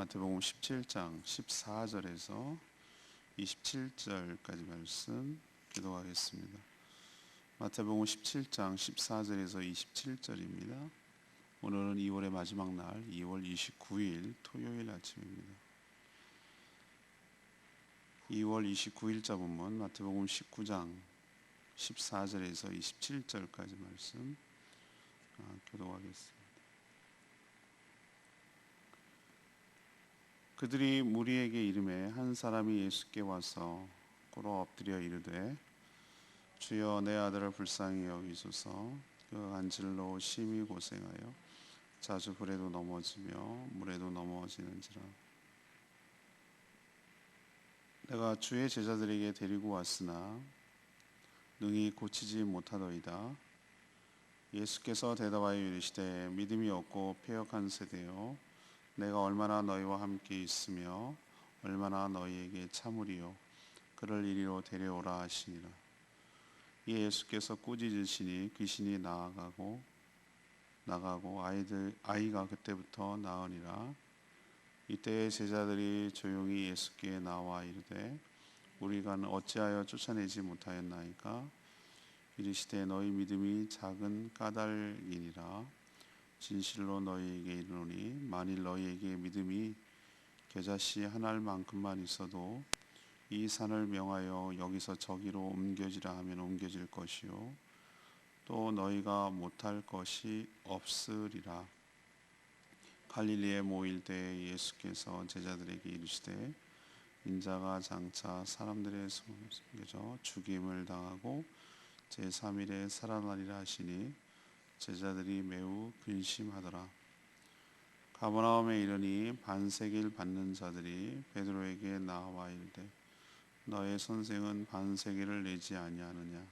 마태복음 17장 14절에서 27절까지 말씀 기도하겠습니다. 마태복음 17장 14절에서 27절입니다. 오늘은 2월의 마지막 날 2월 29일 토요일 아침입니다. 2월 29일자 본문 마태복음 19장 14절에서 27절까지 말씀 교도하겠습니다. 그들이 무리에게 이르매 한 사람이 예수께 와서 꿇어 엎드려 이르되 주여 내 아들을 불쌍히 여기소서. 그 간질로 심히 고생하여 자주 불에도 넘어지며 물에도 넘어지는지라. 내가 주의 제자들에게 데리고 왔으나 능히 고치지 못하더이다. 예수께서 대답하여 이르시되 믿음이 없고 패역한 세대여, 내가 얼마나 너희와 함께 있으며 얼마나 너희에게 참으리요. 그를 이리로 데려오라 하시니라. 이에 예수께서 꾸짖으시니 귀신이 나가고 아이가 그때부터 나으니라. 이때에 제자들이 조용히 예수께 나와 이르되 우리가 어찌하여 쫓아내지 못하였나이까? 이르시되 너희 믿음이 작은 까닭이니라. 진실로 너희에게 이르노니 만일 너희에게 믿음이 겨자씨 한 알만큼만 있어도 이 산을 명하여 여기서 저기로 옮겨지라 하면 옮겨질 것이요 또 너희가 못할 것이 없으리라. 갈릴리에 모일 때에 예수께서 제자들에게 이르시되 인자가 장차 사람들의 손에 숨겨져 죽임을 당하고 제3일에 살아나리라 하시니 제자들이 매우 근심하더라. 가버나움에 이르니 반세기를 받는 자들이 베드로에게 나와 이르되 너의 선생은 반세기를 내지 아니하느냐?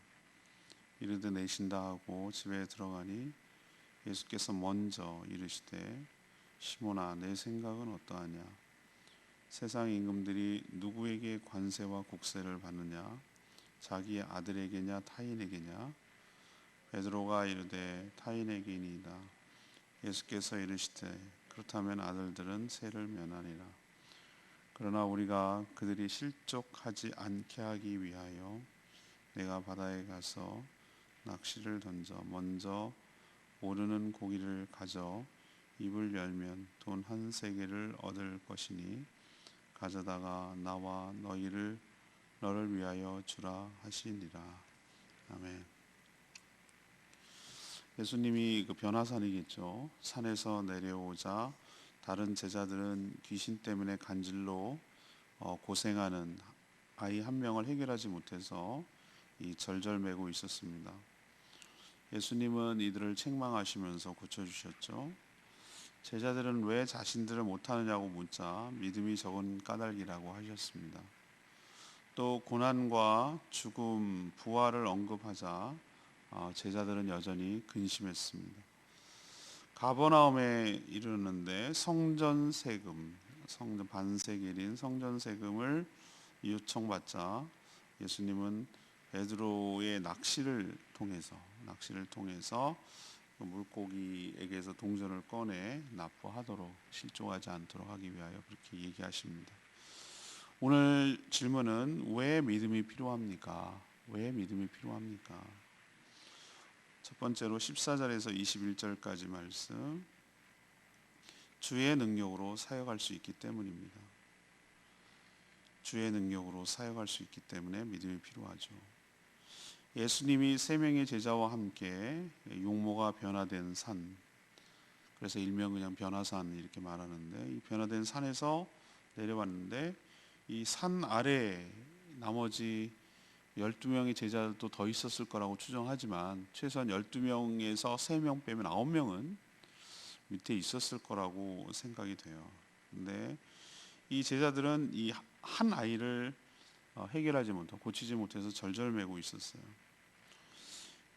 이르되 내신다 하고 집에 들어가니 예수께서 먼저 이르시되 시몬아 내 생각은 어떠하냐? 세상 임금들이 누구에게 관세와 국세를 받느냐? 자기 아들에게냐 타인에게냐? 베드로가 이르되 타인에게니이다. 예수께서 이르시되 그렇다면 아들들은 세를 면하니라. 그러나 우리가 그들이 실족하지 않게 하기 위하여 내가 바다에 가서 낚시를 던져 먼저 오르는 고기를 가져 입을 열면 돈 한 세겔을 얻을 것이니 가져다가 나와 너를 위하여 주라 하시니라. 아멘. 예수님이 그 변화산이겠죠. 산에서 내려오자 다른 제자들은 귀신 때문에 간질로 고생하는 아이 한 명을 해결하지 못해서 이 절절매고 있었습니다. 예수님은 이들을 책망하시면서 고쳐주셨죠. 제자들은 왜 자신들을 못하느냐고 묻자 믿음이 적은 까닭이라고 하셨습니다. 또 고난과 죽음, 부활을 언급하자 제자들은 여전히 근심했습니다. 가버나움에 이르는데 성전 반세기일인 성전 세금을 요청받자 예수님은 베드로의 낚시를 통해서 물고기에게서 동전을 꺼내 납부하도록 실족하지 않도록 하기 위하여 그렇게 얘기하십니다. 오늘 질문은 왜 믿음이 필요합니까? 왜 믿음이 필요합니까? 첫 번째로 14절에서 21절까지 말씀, 주의 능력으로 사역할 수 있기 때문입니다. 주의 능력으로 사역할 수 있기 때문에 믿음이 필요하죠. 예수님이 세 명의 제자와 함께 용모가 변화된 산, 그래서 일명 그냥 변화산 이렇게 말하는데, 이 변화된 산에서 내려왔는데 이 산 아래 나머지 12명의 제자들도 더 있었을 거라고 추정하지만 최소한 12명에서 3명 빼면 9명은 밑에 있었을 거라고 생각이 돼요. 근데 이 제자들은 이 한 아이를 해결하지 못하고 고치지 못해서 절절매고 있었어요.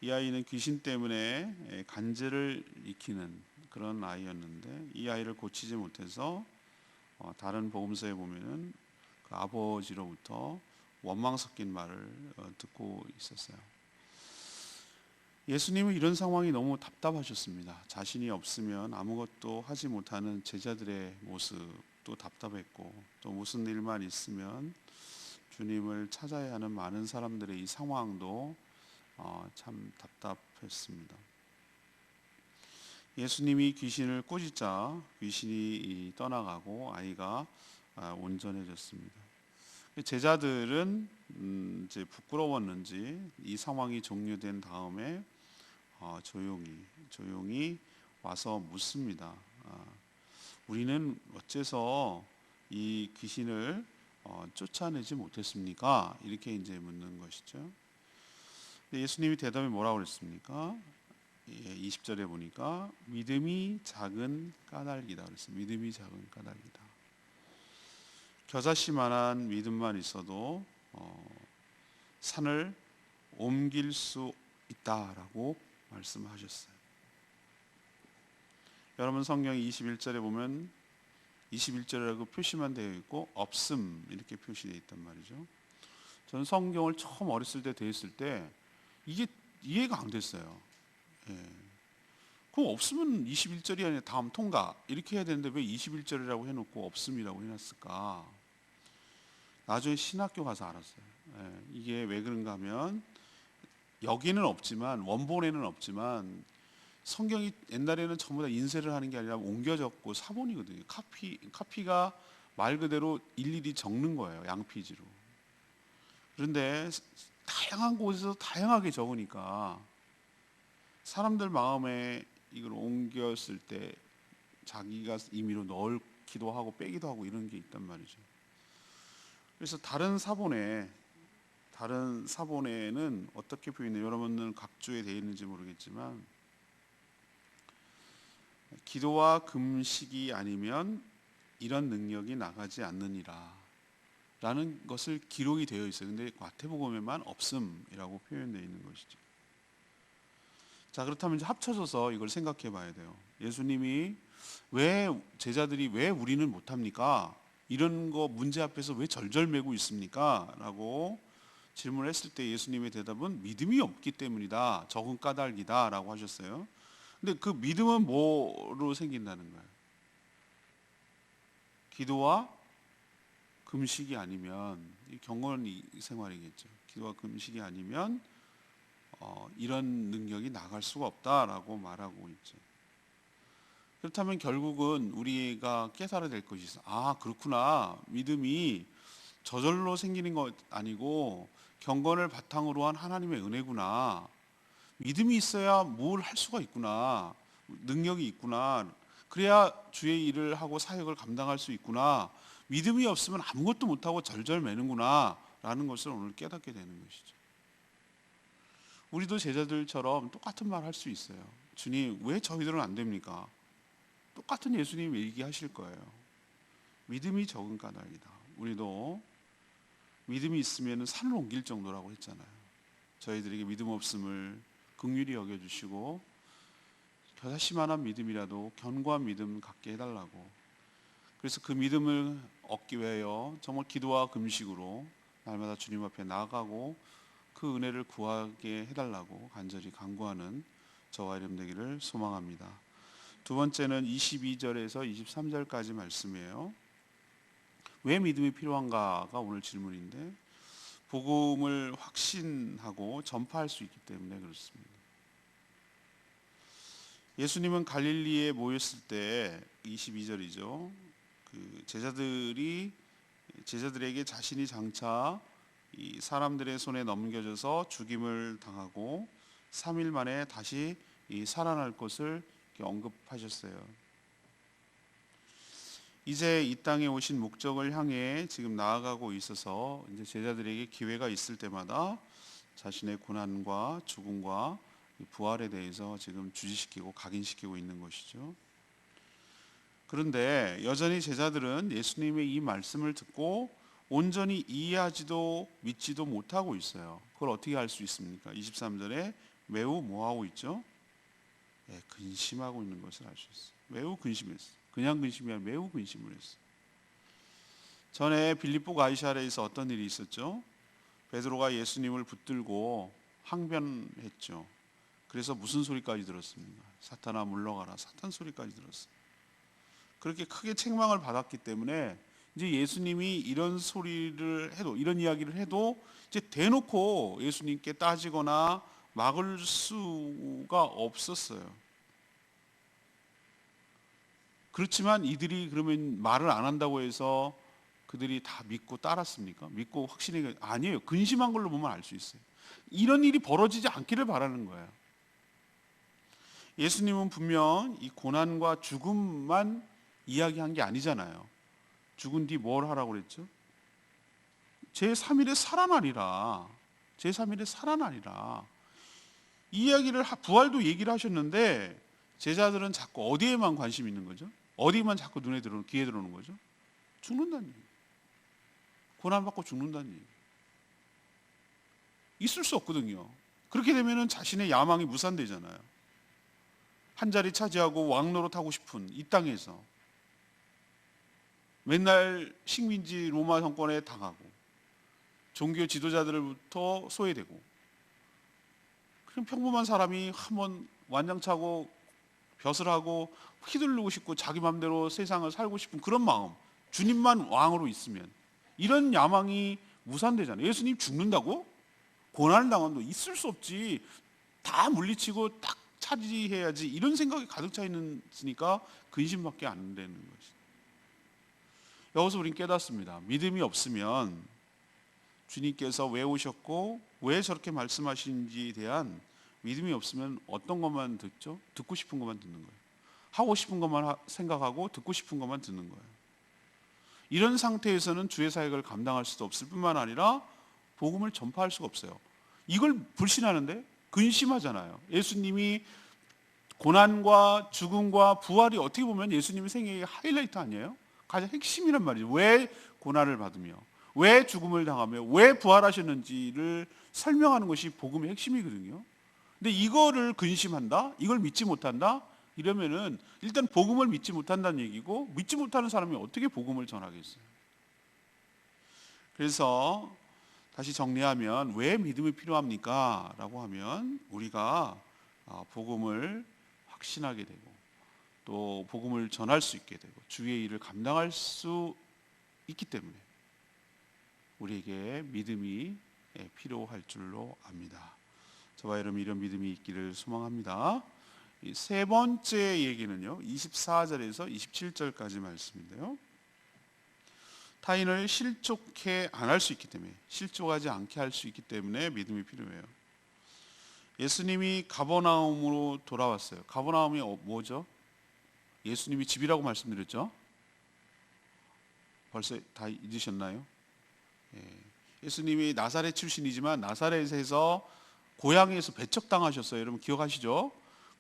이 아이는 귀신 때문에 간질을 익히는 그런 아이였는데 이 아이를 고치지 못해서 다른 복음서에 보면은 그 아버지로부터 원망 섞인 말을 듣고 있었어요. 예수님은 이런 상황이 너무 답답하셨습니다. 자신이 없으면 아무것도 하지 못하는 제자들의 모습 또 답답했고, 또 무슨 일만 있으면 주님을 찾아야 하는 많은 사람들의 이 상황도 참 답답했습니다. 예수님이 귀신을 꾸짖자 귀신이 떠나가고 아이가 온전해졌습니다. 제자들은 이제 부끄러웠는지 이 상황이 종료된 다음에 조용히 와서 묻습니다. 우리는 어째서 이 귀신을 쫓아내지 못했습니까? 이렇게 이제 묻는 것이죠. 예수님이 대답이 뭐라고 그랬습니까? 20절에 보니까 믿음이 작은 까닭이다 그랬습니다. 믿음이 작은 까닭이다. 겨자씨만한 믿음만 있어도 산을 옮길 수 있다라고 말씀하셨어요. 여러분 성경 21절에 보면 21절이라고 표시만 되어 있고 없음 이렇게 표시되어 있단 말이죠. 저는 성경을 처음 어렸을 때 대했을 때 이게 이해가 안 됐어요. 그럼 없으면 21절이 아니라 다음 통과 이렇게 해야 되는데 왜 21절이라고 해놓고 없음이라고 해놨을까? 나중에 신학교 가서 알았어요. 이게 왜 그런가 하면 여기는 없지만 원본에는 없지만 성경이 옛날에는 전부 다 인쇄를 하는 게 아니라 옮겨 적고 사본이거든요. 카피가 말 그대로 일일이 적는 거예요. 양피지로. 그런데 다양한 곳에서 다양하게 적으니까 사람들 마음에 이걸 옮겼을 때 자기가 임의로 넣기도 하고 빼기도 하고 이런 게 있단 말이죠. 그래서 다른 사본에는 어떻게 표현해요? 여러분은 각주에 되어 있는지 모르겠지만 기도와 금식이 아니면 이런 능력이 나가지 않느니라 라는 것을 기록이 되어 있어요. 근데 마태복음에만 없음이라고 표현되어 있는 것이죠. 자, 그렇다면 이제 합쳐져서 이걸 생각해 봐야 돼요. 예수님이 제자들이 왜 우리는 못합니까? 이런 거 문제 앞에서 왜 절절매고 있습니까? 라고 질문을 했을 때 예수님의 대답은 믿음이 없기 때문이다. 적은 까닭이다 라고 하셨어요. 근데 그 믿음은 뭐로 생긴다는 거예요? 기도와 금식이 아니면 경건 생활이겠죠. 기도와 금식이 아니면 이런 능력이 나갈 수가 없다라고 말하고 있죠. 그렇다면 결국은 우리가 깨달아야 될 것이 있어. 아, 그렇구나. 믿음이 저절로 생기는 것 아니고 경건을 바탕으로 한 하나님의 은혜구나. 믿음이 있어야 뭘 할 수가 있구나. 능력이 있구나. 그래야 주의 일을 하고 사역을 감당할 수 있구나. 믿음이 없으면 아무것도 못하고 절절매는구나 라는 것을 오늘 깨닫게 되는 것이죠. 우리도 제자들처럼 똑같은 말 할 수 있어요. 주님, 왜 저희들은 안 됩니까? 똑같은 예수님 얘기하실 거예요. 믿음이 적은 까닭이다. 우리도 믿음이 있으면 산을 옮길 정도라고 했잖아요. 저희들에게 믿음 없음을 긍휼히 여겨주시고 겨자씨만한 믿음이라도 견고한 믿음 갖게 해달라고. 그래서 그 믿음을 얻기 위하여 정말 기도와 금식으로 날마다 주님 앞에 나아가고 그 은혜를 구하게 해달라고 간절히 간구하는 저와 여러분 되기를 소망합니다. 두 번째는 22절에서 23절까지 말씀이에요. 왜 믿음이 필요한가가 오늘 질문인데 복음을 확신하고 전파할 수 있기 때문에 그렇습니다. 예수님은 갈릴리에 모였을 때 22절이죠. 그 제자들에게 자신이 장차 이 사람들의 손에 넘겨져서 죽임을 당하고 3일 만에 다시 살아날 것을 언급하셨어요. 이제 이 땅에 오신 목적을 향해 지금 나아가고 있어서 이제 제자들에게 기회가 있을 때마다 자신의 고난과 죽음과 부활에 대해서 지금 주지시키고 각인시키고 있는 것이죠. 그런데 여전히 제자들은 예수님의 이 말씀을 듣고 온전히 이해하지도 믿지도 못하고 있어요. 그걸 어떻게 알 수 있습니까? 23절에 매우 뭐하고 있죠? 근심하고 있는 것을 알 수 있어요. 매우 근심했어요. 그냥 근심이 아니라 매우 근심을 했어요. 전에 빌립보 가이사랴에서 어떤 일이 있었죠? 베드로가 예수님을 붙들고 항변했죠. 그래서 무슨 소리까지 들었습니까? 사탄아 물러가라. 사탄 소리까지 들었어요. 그렇게 크게 책망을 받았기 때문에 이제 예수님이 이런 소리를 해도, 이런 이야기를 해도 이제 대놓고 예수님께 따지거나 막을 수가 없었어요. 그렇지만 이들이 그러면 말을 안 한다고 해서 그들이 다 믿고 따랐습니까? 믿고 확신이 아니에요. 근심한 걸로 보면 알 수 있어요. 이런 일이 벌어지지 않기를 바라는 거예요. 예수님은 분명 이 고난과 죽음만 이야기한 게 아니잖아요. 죽은 뒤 뭘 하라고 그랬죠? 제3일에 살아나리라. 제3일에 살아나리라. 이 이야기를 부활도 얘기를 하셨는데 제자들은 자꾸 어디에만 관심 있는 거죠? 어디만 자꾸 눈에 들어오는, 귀에 들어오는 거죠? 죽는다는 얘기. 고난받고 죽는다는 얘기. 있을 수 없거든요. 그렇게 되면은 자신의 야망이 무산되잖아요. 한 자리 차지하고 왕노릇하고 싶은 이 땅에서 맨날 식민지 로마 정권에 당하고 종교 지도자들부터 소외되고 그냥 평범한 사람이 한번 완장차고 벼슬 하고 휘두르고 싶고 자기 마음대로 세상을 살고 싶은 그런 마음, 주님만 왕으로 있으면 이런 야망이 무산되잖아요. 예수님 죽는다고? 고난을 당한도 있을 수 없지. 다 물리치고 딱 차지해야지. 이런 생각이 가득 차 있으니까 근심밖에 안 되는 것이. 여기서 우린 깨닫습니다. 믿음이 없으면 주님께서 왜 오셨고 왜 저렇게 말씀하시는지에 대한 믿음이 없으면 어떤 것만 듣죠? 듣고 싶은 것만 듣는 거예요. 하고 싶은 것만 생각하고 듣고 싶은 것만 듣는 거예요. 이런 상태에서는 주의 사역을 감당할 수도 없을 뿐만 아니라 복음을 전파할 수가 없어요. 이걸 불신하는데 근심하잖아요. 예수님이 고난과 죽음과 부활이 어떻게 보면 예수님의 생애의 하이라이트 아니에요? 가장 핵심이란 말이죠. 왜 고난을 받으며 왜 죽음을 당하며 왜 부활하셨는지를 설명하는 것이 복음의 핵심이거든요. 근데 이거를 근심한다? 이걸 믿지 못한다? 이러면은 일단 복음을 믿지 못한다는 얘기고 믿지 못하는 사람이 어떻게 복음을 전하겠어요? 그래서 다시 정리하면 왜 믿음이 필요합니까? 라고 하면 우리가 복음을 확신하게 되고 또 복음을 전할 수 있게 되고 주의 일을 감당할 수 있기 때문에 우리에게 믿음이 필요할 줄로 압니다. 저와 여러분 이런 믿음이 있기를 소망합니다. 세 번째 얘기는요 24절에서 27절까지 말씀인데요, 타인을 실족해 안 할 수 있기 때문에, 실족하지 않게 할 수 있기 때문에 믿음이 필요해요. 예수님이 가버나움으로 돌아왔어요. 가버나움이 뭐죠? 예수님이 집이라고 말씀드렸죠. 벌써 다 잊으셨나요? 예수님이 나사렛 출신이지만 나사렛에서 고향에서 배척당하셨어요. 여러분 기억하시죠?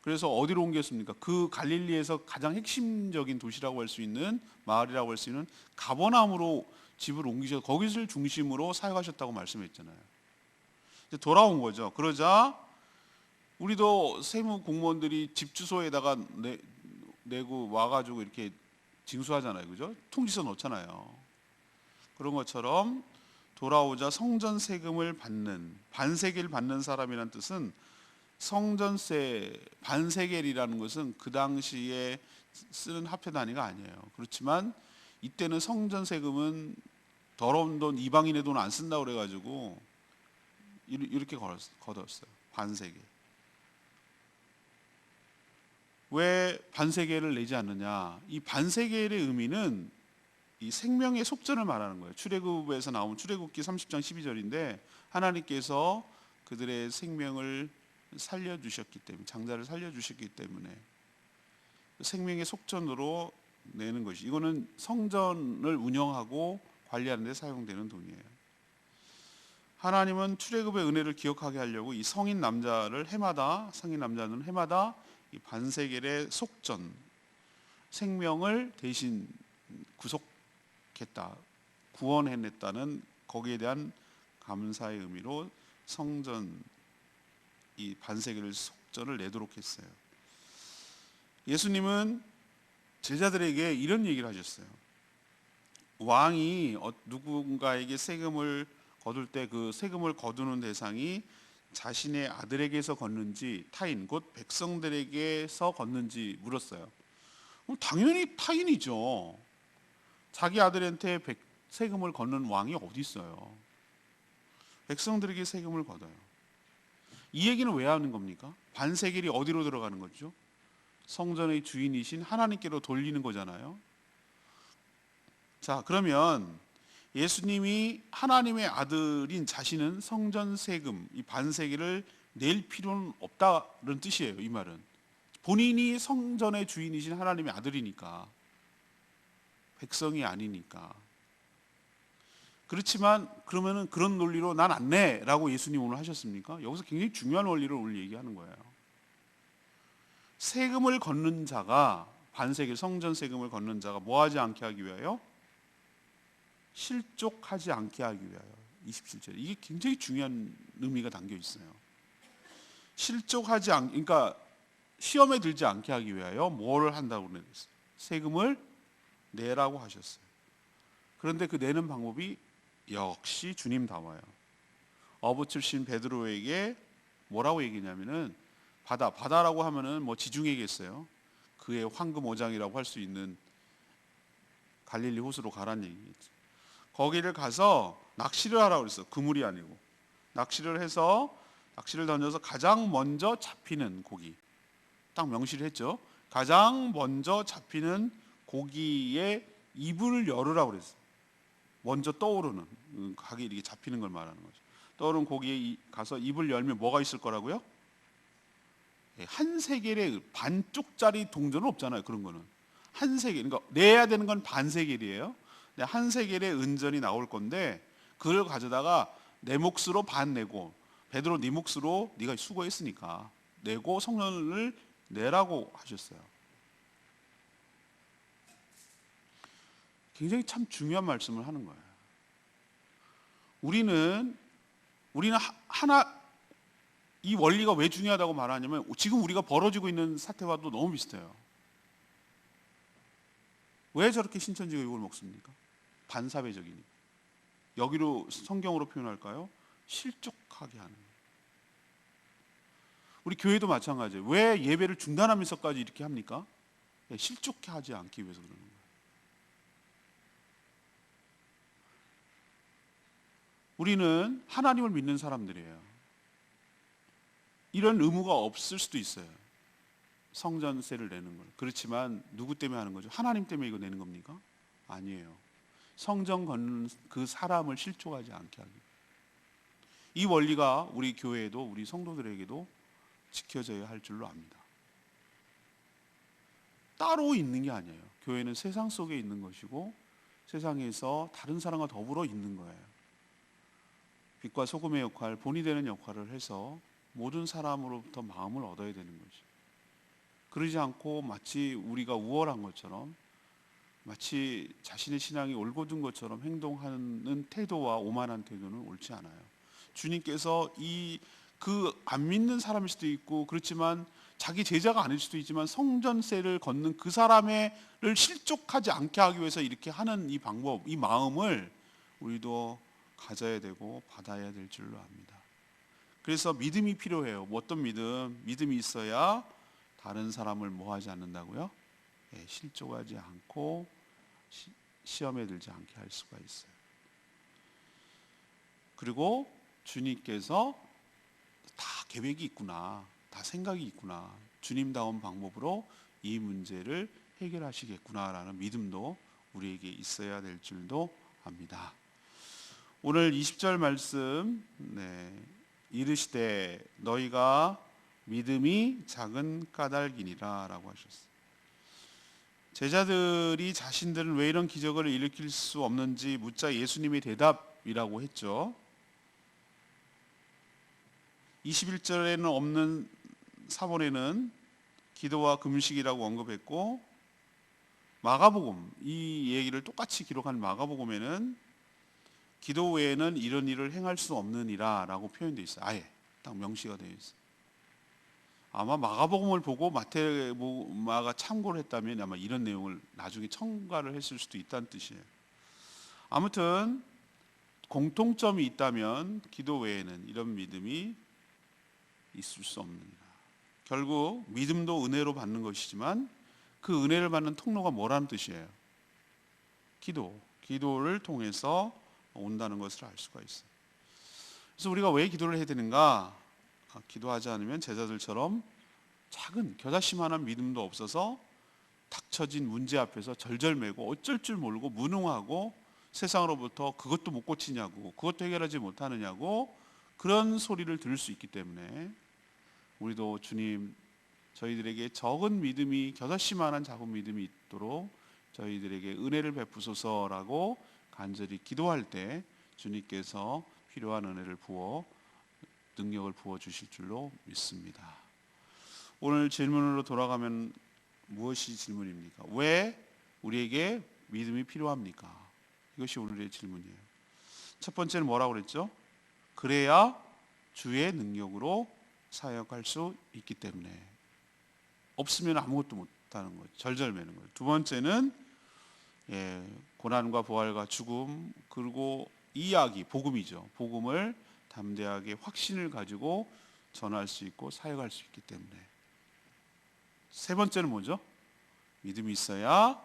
그래서 어디로 옮겼습니까? 그 갈릴리에서 가장 핵심적인 도시라고 할 수 있는, 마을이라고 할 수 있는 가버나움으로 집을 옮기셔서 거기를 중심으로 사역하셨다고 말씀했잖아요. 이제 돌아온 거죠. 그러자 우리도 세무 공무원들이 집 주소에다가 내고 와가지고 이렇게 징수하잖아요. 그죠? 통지서 넣잖아요. 그런 것처럼 돌아오자 성전 세금을 받는, 반세겔 받는 사람이라는 뜻은, 성전세 반세겔이라는 것은 그 당시에 쓰는 화폐 단위가 아니에요. 그렇지만 이때는 성전 세금은 더러운 돈, 이방인의 돈 안 쓴다고 그래가지고 이렇게 걷었어요. 반세겔. 왜 반세겔을 내지 않느냐? 이 반세겔의 의미는 이 생명의 속전을 말하는 거예요. 출애굽에서 나온 출애굽기 30장 12절인데 하나님께서 그들의 생명을 살려주셨기 때문에, 장자를 살려주셨기 때문에 생명의 속전으로 내는 것이, 이거는 성전을 운영하고 관리하는 데 사용되는 돈이에요. 하나님은 출애굽의 은혜를 기억하게 하려고 이 성인 남자는 해마다 이 반세겔의 속전, 생명을 대신 구속했다, 구원해냈다는 거기에 대한 감사의 의미로 성전 이 반세겔 속전을 내도록 했어요. 예수님은 제자들에게 이런 얘기를 하셨어요. 왕이 누군가에게 세금을 거둘 때 그 세금을 거두는 대상이 자신의 아들에게서 걷는지 타인 곧 백성들에게서 걷는지 물었어요. 당연히 타인이죠. 자기 아들한테 세금을 걷는 왕이 어디 있어요? 백성들에게 세금을 걷어요. 이 얘기는 왜 하는 겁니까? 반세겔이 어디로 들어가는 거죠? 성전의 주인이신 하나님께로 돌리는 거잖아요. 자, 그러면 예수님이 하나님의 아들인 자신은 성전 세금, 이 반세겔을 낼 필요는 없다는 뜻이에요. 이 말은 본인이 성전의 주인이신 하나님의 아들이니까, 백성이 아니니까. 그렇지만 그러면은 그런 논리로 난 안 내라고 예수님 오늘 하셨습니까? 여기서 굉장히 중요한 원리를 오늘 얘기하는 거예요. 세금을 걷는 자가, 반세겔 성전 세금을 걷는 자가 뭐 하지 않게 하기 위하여? 실족하지 않게 하기 위하여. 27절. 이게 굉장히 중요한 의미가 담겨 있어요. 그러니까 시험에 들지 않게 하기 위하여 뭐를 한다고 그랬어요? 세금을 내라고 하셨어요. 그런데 그 내는 방법이 역시 주님다워요. 어부 출신 베드로에게 뭐라고 얘기냐면은 바다라고 하면은 뭐 지중해겠어요. 그의 황금 오장이라고 할 수 있는 갈릴리 호수로 가란 얘기겠죠. 거기를 가서 낚시를 하라고 그랬어. 그물이 아니고 낚시를 해서, 낚시를 던져서 가장 먼저 잡히는 고기, 딱 명시를 했죠. 가장 먼저 잡히는 고기의 입을 열으라고 그랬어요. 먼저 떠오르는, 각이 이렇게 잡히는 걸 말하는 거죠. 떠오르는 고기에 가서 입을 열면 뭐가 있을 거라고요? 한 세겔의 반쪽짜리 동전은 없잖아요. 그런 거는 한 세겔, 그러니까 내야 되는 건 반 세겔이에요. 한 세겔의 은전이 나올 건데 그걸 가져다가 내 몫으로 반 내고, 베드로 네 몫으로 네가 수고했으니까 내고 성전을 내라고 하셨어요. 굉장히 참 중요한 말씀을 하는 거예요. 우리는 하나, 이 원리가 왜 중요하다고 말하냐면 지금 우리가 벌어지고 있는 사태와도 너무 비슷해요. 왜 저렇게 신천지가 욕을 먹습니까? 반사회적이니까. 여기로 성경으로 표현할까요? 실족하게 하는 거예요. 우리 교회도 마찬가지예요. 왜 예배를 중단하면서까지 이렇게 합니까? 실족하지 않기 위해서 그러는 거예요. 우리는 하나님을 믿는 사람들이에요. 이런 의무가 없을 수도 있어요. 성전세를 내는 걸. 그렇지만 누구 때문에 하는 거죠? 하나님 때문에 이거 내는 겁니까? 아니에요. 성전 걷는 그 사람을 실족하지 않게 하기. 이 원리가 우리 교회에도, 우리 성도들에게도 지켜져야 할 줄로 압니다. 따로 있는 게 아니에요. 교회는 세상 속에 있는 것이고 세상에서 다른 사람과 더불어 있는 거예요. 빛과 소금의 역할, 본이 되는 역할을 해서 모든 사람으로부터 마음을 얻어야 되는 거죠. 그러지 않고 마치 우리가 우월한 것처럼, 마치 자신의 신앙이 올곧은 것처럼 행동하는 태도와 오만한 태도는 옳지 않아요. 주님께서 안 믿는 사람일 수도 있고, 그렇지만 자기 제자가 아닐 수도 있지만 성전세를 걷는 그 사람을 실족하지 않게 하기 위해서 이렇게 하는 이 방법, 이 마음을 우리도 가져야 되고 받아야 될 줄로 압니다. 그래서 믿음이 필요해요. 어떤 믿음? 믿음이 있어야 다른 사람을 뭐하지 않는다고요? 실족하지 않고 시험에 들지 않게 할 수가 있어요. 그리고 주님께서 다 계획이 있구나, 다 생각이 있구나, 주님다운 방법으로 이 문제를 해결하시겠구나라는 믿음도 우리에게 있어야 될 줄도 압니다. 오늘 20절 말씀, 이르시되 너희가 믿음이 작은 까닭이니라 라고 하셨어요. 제자들이 자신들은 왜 이런 기적을 일으킬 수 없는지 묻자 예수님의 대답이라고 했죠. 21절에는 없는 사본에는 기도와 금식이라고 언급했고, 마가복음, 이 얘기를 똑같이 기록한 마가복음에는 기도 외에는 이런 일을 행할 수 없느니라 라고 표현되어 있어요. 아예 딱 명시가 되어 있어요. 아마 마가복음을 보고 마가 참고를 했다면 아마 이런 내용을 나중에 첨가를 했을 수도 있다는 뜻이에요. 아무튼 공통점이 있다면 기도 외에는 이런 믿음이 있을 수 없느니라. 결국 믿음도 은혜로 받는 것이지만 그 은혜를 받는 통로가 뭐라는 뜻이에요? 기도를 통해서 온다는 것을 알 수가 있어요. 그래서 우리가 왜 기도를 해야 되는가? 기도하지 않으면 제자들처럼 작은 겨자씨만한 믿음도 없어서 닥쳐진 문제 앞에서 절절매고 어쩔 줄 모르고 무능하고 세상으로부터 그것도 못 고치냐고, 그것도 해결하지 못하느냐고 그런 소리를 들을 수 있기 때문에 우리도 주님, 저희들에게 적은 믿음이, 겨자씨만한 작은 믿음이 있도록 저희들에게 은혜를 베푸소서라고 간절히 기도할 때 주님께서 필요한 은혜를 능력을 부어 주실 줄로 믿습니다. 오늘 질문으로 돌아가면 무엇이 질문입니까? 왜 우리에게 믿음이 필요합니까? 이것이 오늘의 질문이에요. 첫 번째는 뭐라고 그랬죠? 그래야 주의 능력으로 사역할 수 있기 때문에. 없으면 아무것도 못하는 거죠. 절절매는 거예요. 두 번째는 고난과 부활과 죽음, 그리고 이야기, 복음이죠. 복음을 담대하게 확신을 가지고 전할 수 있고 사역할 수 있기 때문에. 세 번째는 뭐죠? 믿음이 있어야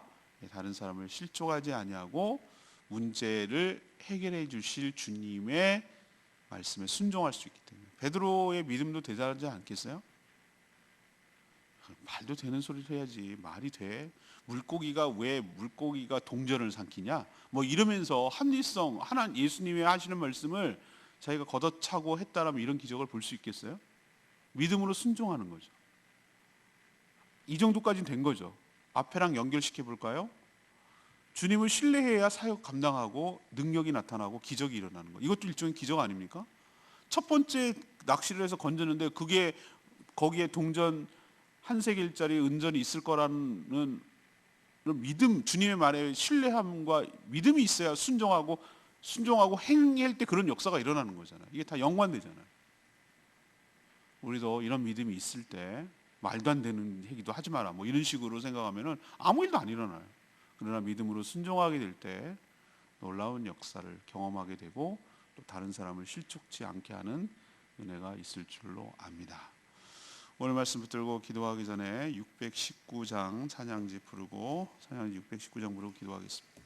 다른 사람을 실족하지 아니하고 문제를 해결해 주실 주님의 말씀에 순종할 수 있기 때문에. 베드로의 믿음도 대단하지 않겠어요? 말도 되는 소리를 해야지. 말이 돼? 왜 물고기가 동전을 삼키냐? 뭐 이러면서 합리성, 예수님이 하시는 말씀을 자기가 걷어차고 했다라면 이런 기적을 볼 수 있겠어요? 믿음으로 순종하는 거죠. 이 정도까지는 된 거죠. 앞에랑 연결시켜 볼까요? 주님을 신뢰해야 사역 감당하고 능력이 나타나고 기적이 일어나는 거. 이것도 일종의 기적 아닙니까? 첫 번째 낚시를 해서 건졌는데 그게 거기에 동전 한 세겔짜리 은전이 있을 거라는 믿음, 주님의 말에 신뢰함과 믿음이 있어야 순종하고 행할 때 그런 역사가 일어나는 거잖아요. 이게 다 연관되잖아요. 우리도 이런 믿음이 있을 때 말도 안 되는 얘기도 하지 마라 뭐 이런 식으로 생각하면은 아무 일도 안 일어나요. 그러나 믿음으로 순종하게 될 때 놀라운 역사를 경험하게 되고 또 다른 사람을 실족치 않게 하는 은혜가 있을 줄로 압니다. 오늘 말씀 붙들고 기도하기 전에 619장 찬양지 619장 부르고 기도하겠습니다.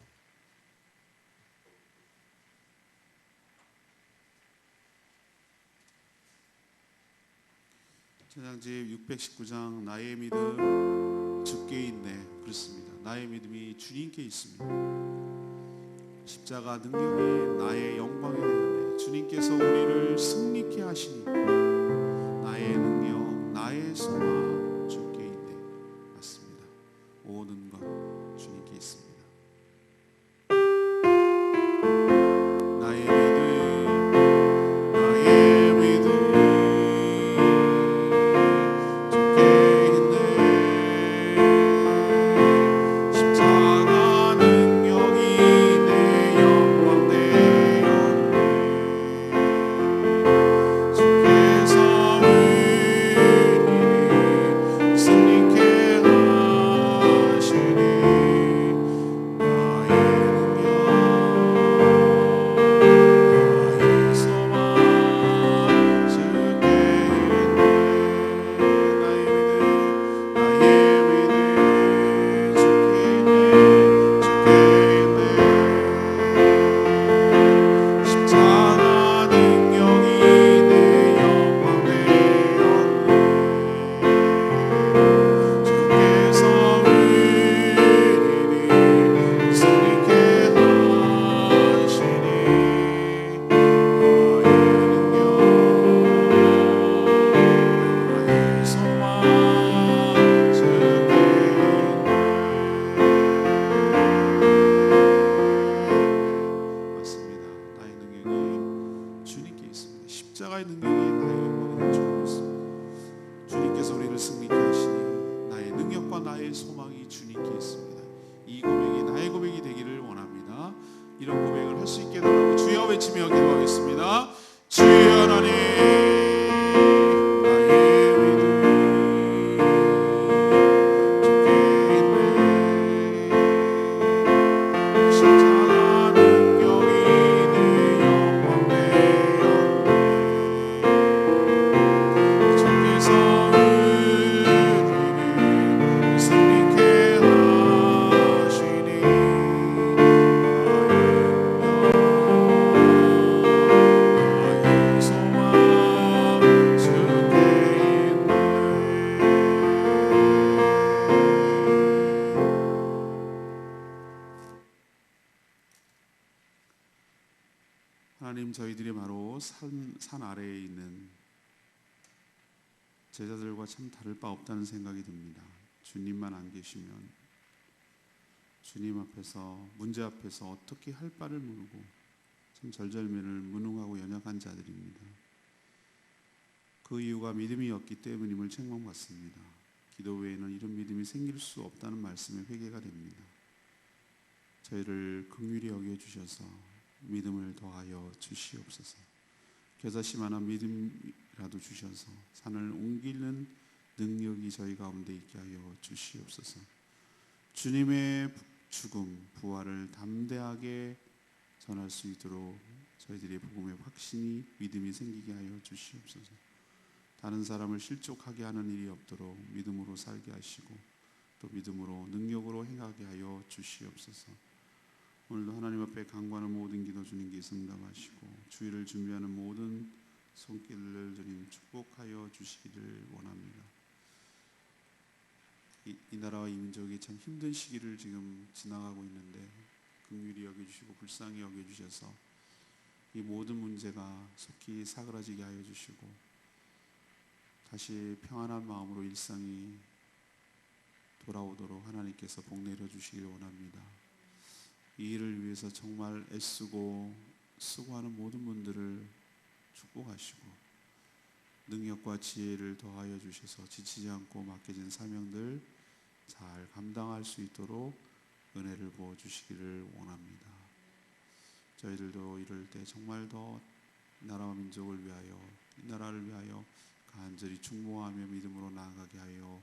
찬양지 619장 나의 믿음 주께 있네. 그렇습니다. 나의 믿음이 주님께 있습니다. 십자가 능력이 나의 영광이 되었네. 주님께서 우리를 승리케 하시니 나의 능력, 나의 소망 주께 있네. 맞습니다. 모든 것 주님께 있습니다. 십자가의 능력이 나의 영광을 주고 있습니다. 주님께서 우리를 승리케 하시니 나의 능력과 나의 소망이 주님께 있습니다. 이 고백이 나의 고백이 되기를 원합니다. 이런 고백을 할 수 있게 해달라고 주여 외치며 기도하겠습니다. 주여 하나님 승리케 하나님, 저희들이 바로 산 아래에 있는 제자들과 참 다를 바 없다는 생각이 듭니다. 주님만 안 계시면 주님 앞에서, 문제 앞에서 어떻게 할 바를 모르고 참 절절미를 무능하고 연약한 자들입니다. 그 이유가 믿음이 없기 때문임을 책망받습니다. 기도 외에는 이런 믿음이 생길 수 없다는 말씀에 회개가 됩니다. 저희를 긍휼히 여겨주셔서 믿음을 더하여 주시옵소서. 겨자씨만한 믿음이라도 주셔서 산을 옮기는 능력이 저희 가운데 있게 하여 주시옵소서. 주님의 죽음, 부활을 담대하게 전할 수 있도록 저희들의 복음의 확신이, 믿음이 생기게 하여 주시옵소서. 다른 사람을 실족하게 하는 일이 없도록 믿음으로 살게 하시고 또 믿음으로 능력으로 행하게 하여 주시옵소서. 오늘도 하나님 앞에 간구하는 모든 기도 주님께서 응답하시고 주일을 준비하는 모든 손길을 주님 축복하여 주시기를 원합니다. 이 나라와 이 민족이 참 힘든 시기를 지금 지나가고 있는데 긍휼히 여겨주시고 불쌍히 여겨주셔서 이 모든 문제가 속히 사그라지게 하여 주시고 다시 평안한 마음으로 일상이 돌아오도록 하나님께서 복 내려주시길 원합니다. 이 일을 위해서 정말 애쓰고 수고하는 모든 분들을 축복하시고 능력과 지혜를 더하여 주셔서 지치지 않고 맡겨진 사명들 잘 감당할 수 있도록 은혜를 부어주시기를 원합니다. 저희들도 이럴 때 정말 더 나라와 민족을 위하여, 이 나라를 위하여 간절히 충모하며 믿음으로 나아가게 하여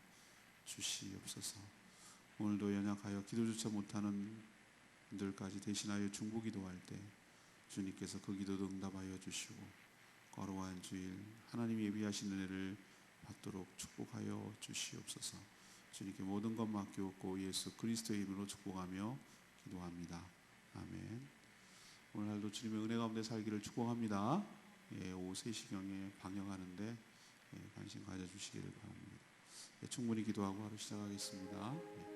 주시옵소서. 오늘도 연약하여 기도조차 못하는 분들까지 대신하여 중보기도할 때 주님께서 그 기도도 응답하여 주시고 거룩한 주일 하나님이 예비하신 은혜를 받도록 축복하여 주시옵소서. 주님께 모든 것 맡기옵고 예수 그리스도의 이름으로 축복하며 기도합니다. 아멘. 오늘날도 주님의 은혜 가운데 살기를 축복합니다. 오후 3시경에 방영하는데 관심 가져주시기를 바랍니다. 충분히 기도하고 하루 시작하겠습니다.